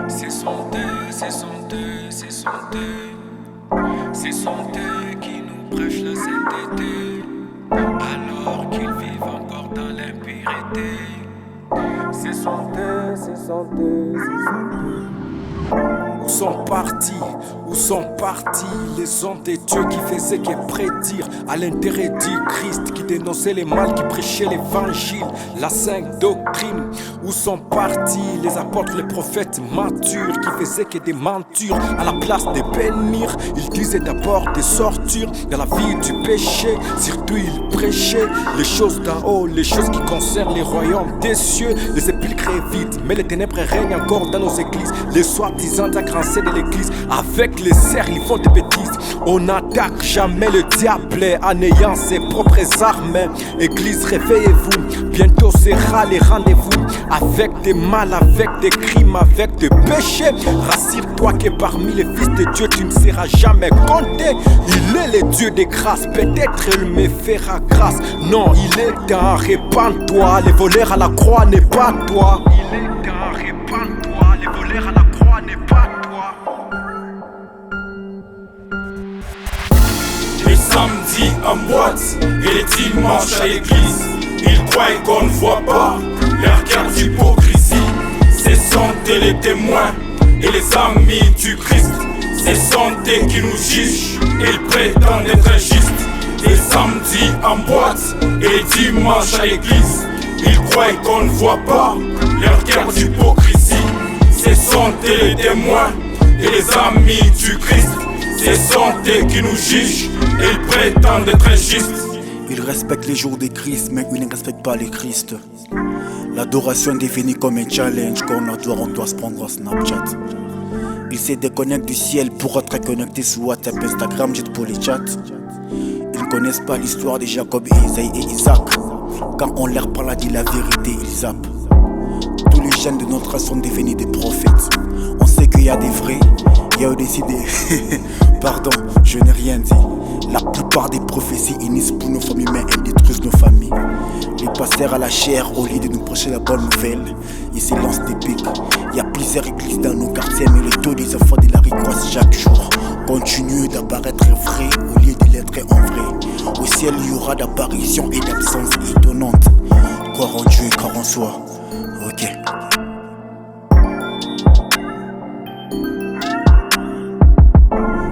C'est santé, c'est santé, c'est santé. C'est santé qui nous prêche la sainteté, alors qu'ils vivent encore dans l'impurité. C'est santé, c'est santé, c'est santé. Où sont partis les hommes des dieux qui faisaient que prédire à l'intérêt du Christ, qui dénonçaient les mal, qui prêchaient l'évangile, la sainte doctrine? Où sont partis les apôtres, les prophètes matures qui faisaient que des mentures à la place de bénir? Ils disaient d'abord des sortures dans la vie du péché, surtout ils prêchaient les choses d'en haut, les choses qui concernent les royaumes des cieux. Les sépulcres évitent, mais les ténèbres règnent encore dans nos églises. Les soi-disant agrandissés de l'église, avec les cerfs ils font des bêtises. On n'attaque jamais le diable en ayant ses propres armes. Église, réveillez-vous, bientôt sera les rendez-vous. Avec des mal, avec des crimes, avec des péchés. Rassure-toi que parmi les fils de Dieu tu ne seras jamais compté. Il est le Dieu des grâces, peut-être il me fera grâce. Non, il est temps, répands-toi. Les voleurs à la croix n'est pas toi. Il est temps, répands-toi. Les voleurs à la croix n'est pas toi. Les samedis en boîte et les dimanches à l'église, ils croient qu'on ne voit pas leur cœur d'hypocrisie. Ce sont les témoins et les amis du Christ. Ce sont eux qui nous jugent, ils prétendent être justes. Les samedis en boîte et les dimanches à l'église, ils croient qu'on ne voit pas leur cœur d'hypocrisie. Ce sont les témoins et les amis du Christ. Ce sont eux qui nous jugent, ils prétendent être justes. Ils respectent les jours de Christ, mais ils ne respectent pas les Christ. L'adoration est devenue comme un challenge, quand on doit se prendre à Snapchat. Ils se déconnectent du ciel pour être connectés sur WhatsApp, Instagram, juste pour les chats. Ils ne connaissent pas l'histoire de Jacob, Isaïe et Isaac. Quand on leur parle de la vérité, ils zappent. Tous les jeunes de notre race sont devenus des prophètes. On sait qu'il y a des vrais, il y a aussi des... Pardon, je n'ai rien dit. La plupart des prophéties inissent pour nos familles, mais elles détruisent nos familles. Les pasteurs à la chair, au lieu de nous prêcher la bonne nouvelle, ils se lancent des pics. Il y a plusieurs églises dans nos quartiers, mais le taux des enfants de la rue croissent chaque jour. Continue d'apparaître vrai au lieu de l'être en vrai. Au ciel, il y aura d'apparitions et d'absences étonnantes. Croire en Dieu et croire en soi. Ok.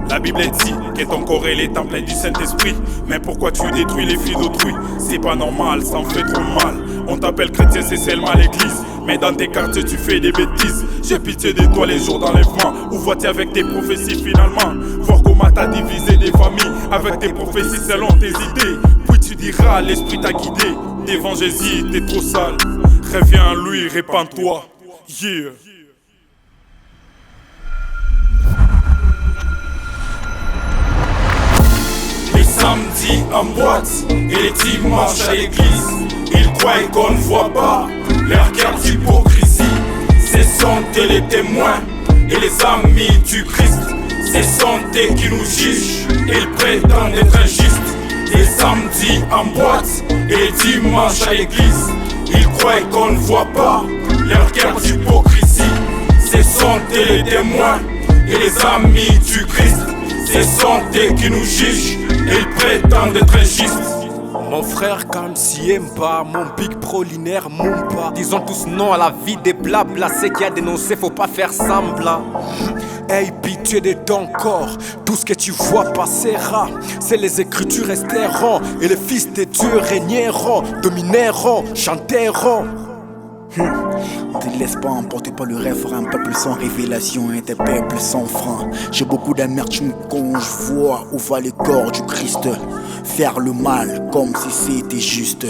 La Bible dit que ton corps est le temple du Saint-Esprit. Mais pourquoi tu détruis les filles d'autrui? C'est pas normal, ça en fait trop mal. On t'appelle chrétien, c'est seulement à l'église. Mais dans tes quartiers tu fais des bêtises. J'ai pitié de toi les jours d'enlèvement. Où vois-tu avec tes prophéties finalement? Voir comment t'as divisé des familles avec tes prophéties selon tes idées. Puis tu diras, l'esprit t'a guidé. Devant Jésus, t'es trop sale. Reviens à lui, répands-toi. Yeah. Samedi en boîte et les dimanches à l'église, ils croient qu'on ne voit pas leur cœur d'hypocrisie. Ce sont les témoins et les amis du Christ. Ce sont eux qui nous jugent, ils prétendent être justes. Les samedis en boîte et les dimanches à l'église, ils croient qu'on ne voit pas leur cœur d'hypocrisie. Ce sont les témoins et les amis du Christ. Ce sont eux qui nous jugent, ils prétendent être justes. Mon frère Kamsi Mba, mon big prolinaire Mumba. Disons tous non à la vie des blabla. C'est qui a dénoncé, faut pas faire semblant. Aie pitié de ton corps, tout ce que tu vois passera. C'est les écritures resteront, et les fils de Dieu régneront, domineront, chanteront. Ne te laisse pas emporter par le rêve, un peuple sans révélation, un peuple sans frein. J'ai beaucoup d'amertume quand je vois où va le corps du Christ. Faire le mal comme si c'était juste.